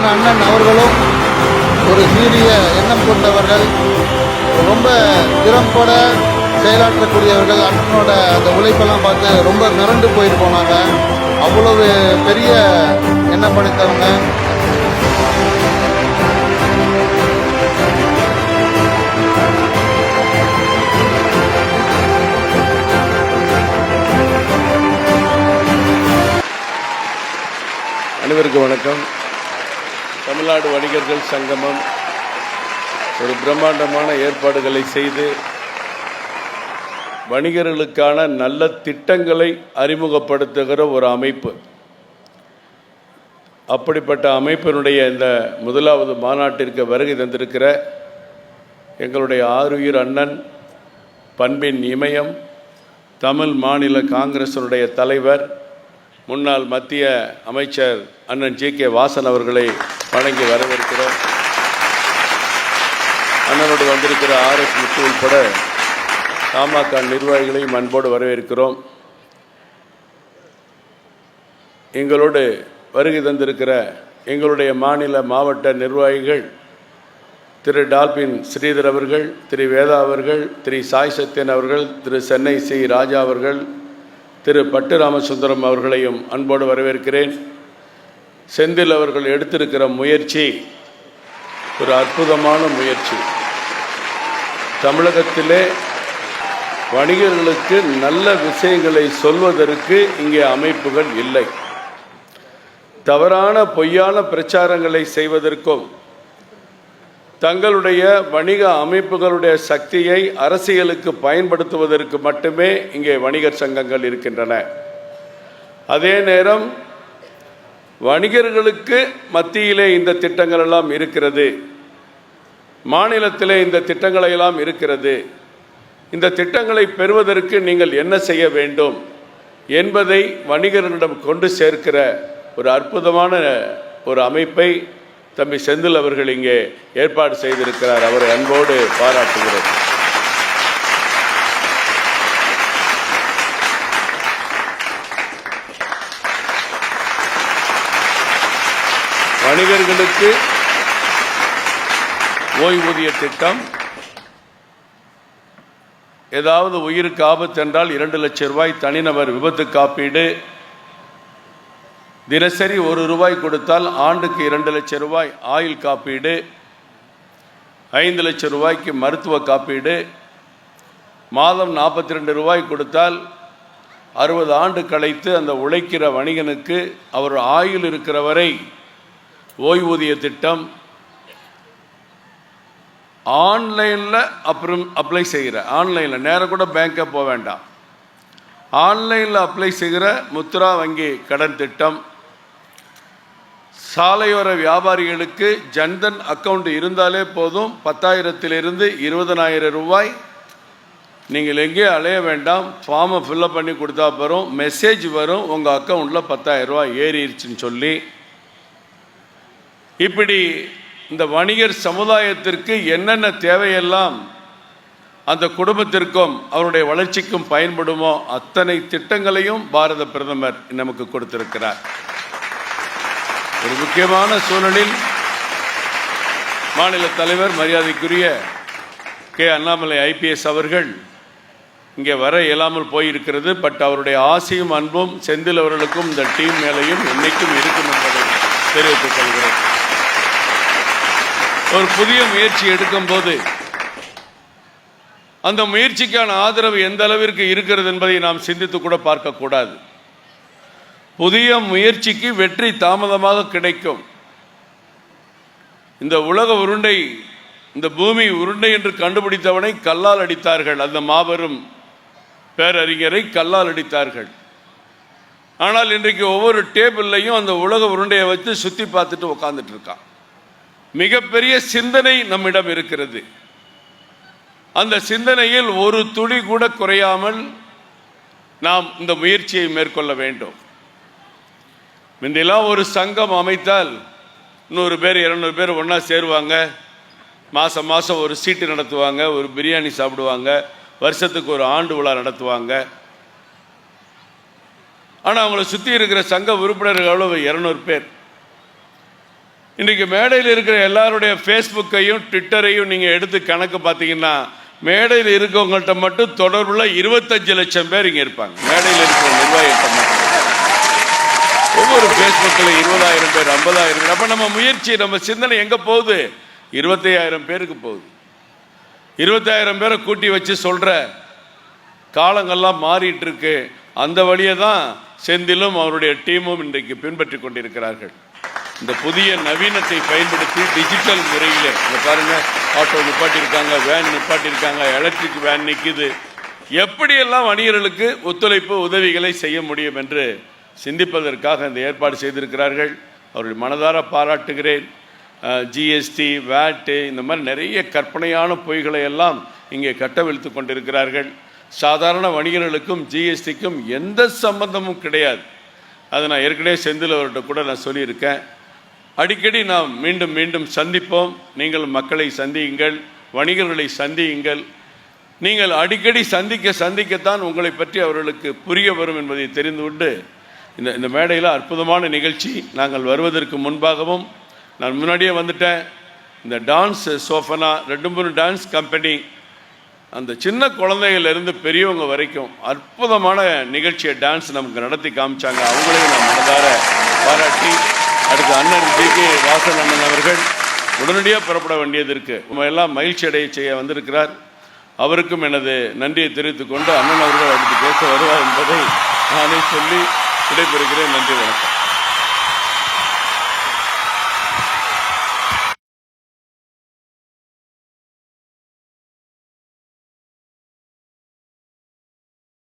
சீமான் அண்ணன் அவர்களும் ஒரு சீரிய எண்ணம் கொண்டவர்கள், ரொம்ப திறம்பட செயலாற்றக்கூடியவர்கள். அண்ணனோட அந்த உழைப்பெல்லாம் பார்த்து ரொம்ப மிரண்டு போயிட்டு போனாங்க. அவ்வளவு பெரிய எண்ணம் படைத்தவங்க. அனைவருக்கும் வணக்கம். தமிழ்நாடு வணிகர்கள் சங்கமம் ஒரு பிரம்மாண்டமான ஏற்பாடுகளை செய்து வணிகர்களுக்கான நல்ல திட்டங்களை அறிமுகப்படுத்துகிற ஒரு அமைப்பு. அப்படிப்பட்ட அமைப்பினுடைய இந்த முதலாவது மாநாட்டிற்கு வருகை தந்திருக்கிற எங்களுடைய ஆருயிர் அண்ணன், பண்பின் இமயம், தமிழ் மாநில காங்கிரஸினுடைய தலைவர், முன்னாள் மத்திய அமைச்சர் அண்ணன் ஜி கே வாசன் அவர்களை வணங்கி வரவேற்கிறோம். அண்ணனோடு வந்திருக்கிற ஆர்எஸ் முத்து உட்பட தமாக நிர்வாகிகளையும் அன்போடு வரவேற்கிறோம். எங்களோடு வருகை தந்திருக்கிற எங்களுடைய மாநில மாவட்ட நிர்வாகிகள் திரு டால்பின் ஸ்ரீதர் அவர்கள், திரு வேதா அவர்கள், திரு சாய் சத்யன் அவர்கள், திரு சென்னை சி ராஜா அவர்கள், திரு பட்டு ராமசுந்தரம் அவர்களையும் அன்போடு வரவேற்கிறேன். செந்தில் அவர்கள் எடுத்திருக்கிற முயற்சி ஒரு அற்புதமான முயற்சி. தமிழகத்திலே வணிகர்களுக்கு நல்ல விஷயங்களை சொல்வதற்கு இங்கே அமைப்புகள் இல்லை. தவறான பொய்யான பிரச்சாரங்களை செய்வதற்கும் தங்களுடைய வணிக அமைப்புகளுடைய சக்தியை அரசியலுக்கு பயன்படுத்துவதற்கு மட்டுமே இங்கே வணிகர் சங்கங்கள் இருக்கின்றன. அதே நேரம் வணிகர்களுக்கு மத்தியிலே இந்த திட்டங்கள் எல்லாம் இருக்கிறது, மாநிலத்திலே இந்த திட்டங்களை எல்லாம் இருக்கிறது, இந்த திட்டங்களை பெறுவதற்கு நீங்கள் என்ன செய்ய வேண்டும் என்பதை வணிகர்களிடம் கொண்டு சேர்க்கிற ஒரு அற்புதமான ஒரு அமைப்பை தம்பி செந்தில் அவர்கள் இங்கே ஏற்பாடு செய்திருக்கிறார். அவரை அன்போடு பாராட்டுகிறேன். வணிகர்களுக்கு ஓய்வூதிய திட்டம், ஏதாவது உயிருக்கு ஆபத்து என்றால் 2 லட்சம் ரூபாய் தனிநபர் விபத்து காப்பீடு, தினசரி ₹1 கொடுத்தால் ஆண்டுக்கு 2 லட்சம் ரூபாய் ஆயுள் காப்பீடு, 5 லட்சம் ரூபாய்க்கு மருத்துவ காப்பீடு, மாதம் ₹42 கொடுத்தால் 60 ஆண்டு கழித்து அந்த உழைக்கிற வணிகனுக்கு அவர் ஆயுள் இருக்கிற வரை ஓய்வூதிய திட்டம். ஆன்லைனில் அப்புறம் அப்ளை செய்கிற, ஆன்லைனில் நேரம் கூட பேங்க்கே போக வேண்டாம், ஆன்லைனில் அப்ளை செய்கிற முத்ரா வங்கி கடன் திட்டம். சாலையோர வியாபாரிகளுக்கு ஜன்தன் அக்கௌண்ட் இருந்தாலே போதும், 10,000 20,000 ரூபாய். நீங்கள் எங்கேயும் அலைய வேண்டாம், ஃபார்மை ஃபில்லப் பண்ணி கொடுத்தா போகிறோம், மெசேஜ் வரும், உங்கள் அக்கௌண்ட்டில் 10,000 ரூபாய் ஏறிடுச்சுன்னு சொல்லி. இப்படி இந்த வணிகர் சமுதாயத்திற்கு என்னென்ன தேவையெல்லாம் அந்த குடும்பத்திற்கும் அவருடைய வளர்ச்சிக்கும் பயன்படுமோ அத்தனை திட்டங்களையும் பாரத பிரதமர் நமக்கு கொடுத்திருக்கிறார். ஒரு முக்கியமான சூழலில் மாநில தலைவர் மரியாதைக்குரிய கே அண்ணாமலை ஐபிஎஸ் அவர்கள் இங்கே வர இயலாமல் போயிருக்கிறது. பட் அவருடைய ஆசையும் அன்பும் செந்தில் அவர்களுக்கும் இந்த டீம் மேலையும் என்னைக்கும் இருக்கும் என்பதை தெரிவித்துக் கொள்கிறேன். ஒரு புதிய முயற்சி எடுக்கும்போது அந்த முயற்சிக்கான ஆதரவு எந்த அளவிற்கு இருக்கிறது என்பதை நாம் சிந்தித்து கூட பார்க்கக்கூடாது. புதிய முயற்சிக்கு வெற்றி தாமதமாக கிடைக்கும். இந்த உலக உருண்டை, இந்த பூமி உருண்டை என்று கண்டுபிடித்தவனை கல்லால் அடித்தார்கள். அந்த மாபெரும் பேரறிஞரை கல்லால் அடித்தார்கள். ஆனால் இன்றைக்கு ஒவ்வொரு டேபிள்லையும் அந்த உலக உருண்டையை வச்சு சுற்றி பார்த்துட்டு உட்கார்ந்துட்டு இருக்கான். மிகப்பெரிய சிந்தனை நம்மிடம் இருக்கிறது. அந்த சிந்தனையில் ஒரு துளி கூட குறையாமல் நாம் இந்த முயற்சியை மேற்கொள்ள வேண்டும். முன்னெல்லாம் ஒரு சங்கம் அமைத்தால் 100 பேர் 200 பேர் ஒன்றா சேருவாங்க, மாதம் மாதம் ஒரு சீட்டு நடத்துவாங்க, ஒரு பிரியாணி சாப்பிடுவாங்க, வருஷத்துக்கு ஒரு ஆண்டு விழா நடத்துவாங்க. ஆனால் அவங்கள சுற்றி இருக்கிற சங்க உறுப்பினர்கள் எவ்வளவு? 200 பேர். இன்றைக்கு மேடையில் இருக்கிற எல்லாருடைய ஃபேஸ்புக்கையும் ட்விட்டரையும் நீங்கள் எடுத்து கணக்கு பார்த்தீங்கன்னா மேடையில் இருக்கவங்கள்ட்ட மட்டும் தொடர்புள்ள 25 லட்சம் பேர் இங்கே இருப்பாங்க. மேடையில் இருக்கிற நிர்வாகிகிட்ட மட்டும் ஒவ்வொரு ஃபேஸ்புக்கில் 20,000 பேர் 50,000 பேர். அப்போ நம்ம முயற்சி, நம்ம சிந்தனை எங்கே போகுது? 25,000 பேருக்கு போகுது. 25,000 பேரை கூட்டி வச்சு சொல்கிற காலங்கள்லாம் மாறிட்டு இருக்கு. அந்த வழியை தான் செந்திலும் அவருடைய டீமும் இன்றைக்கு பின்பற்றி கொண்டிருக்கிறார்கள். இந்த புதிய நவீனத்தை பயன்படுத்தி டிஜிட்டல் முறையில் இங்கே பாருங்கள், ஆட்டோ நிப்பாட்டியிருக்காங்க, வேன் நிப்பாட்டியிருக்காங்க, எலக்ட்ரிக் வேன் நிற்குது. எப்படியெல்லாம் வணிகர்களுக்கு ஒத்துழைப்பு உதவிகளை செய்ய முடியும் என்று சிந்திப்பதற்காக இந்த ஏற்பாடு செய்திருக்கிறார்கள். அவருடைய மனதார பாராட்டுகிறேன். ஜிஎஸ்டி, வேட்டு, இந்த மாதிரி நிறைய கற்பனையான பொய்களை எல்லாம் இங்கே கட்டவிழ்த்து கொண்டிருக்கிறார்கள். சாதாரண வணிகர்களுக்கும் ஜிஎஸ்டிக்கும் எந்த சம்பந்தமும் கிடையாது. அதை நான் ஏற்கனவே செந்தில் அவர்கிட்ட கூட நான் சொல்லியிருக்கேன். அடிக்கடி நாம் மீண்டும் மீண்டும் சந்திப்போம். நீங்கள் மக்களை சந்தியுங்கள், வணிகர்களை சந்தியுங்கள். நீங்கள் அடிக்கடி சந்திக்கத்தான் உங்களை பற்றி அவர்களுக்கு புரிய வரும் என்பதை தெரிந்து கொண்டு இந்த மேடையில் அற்புதமான நிகழ்ச்சி. நாங்கள் வருவதற்கு முன்பாகவும் நான் முன்னாடியே வந்துட்டேன். இந்த டான்ஸ் சோஃபனா 2-3 டான்ஸ் கம்பெனி, அந்த சின்ன குழந்தைகளிலிருந்து பெரியவங்க வரைக்கும் அற்புதமான நிகழ்ச்சியை டான்ஸ் நமக்கு நடத்தி காமிச்சாங்க. அவங்களையும் நான் மனதார பாராட்டி, அடுத்து அண்ணன் ஜி.கே. வாசன் அண்ணன் அவர்கள் உடனடியாக புறப்பட வேண்டியது இருக்குது. நம்ம எல்லாம் மகிழ்ச்சி அடைய செய்ய வந்திருக்கிறார். அவருக்கும் எனது நன்றியை தெரிவித்துக் கொண்டு அண்ணன் அவர்கள் அடுத்து பேச வருவார் என்பதை நானே சொல்லி விடைபெறுகிறேன். நன்றி, வணக்கம்.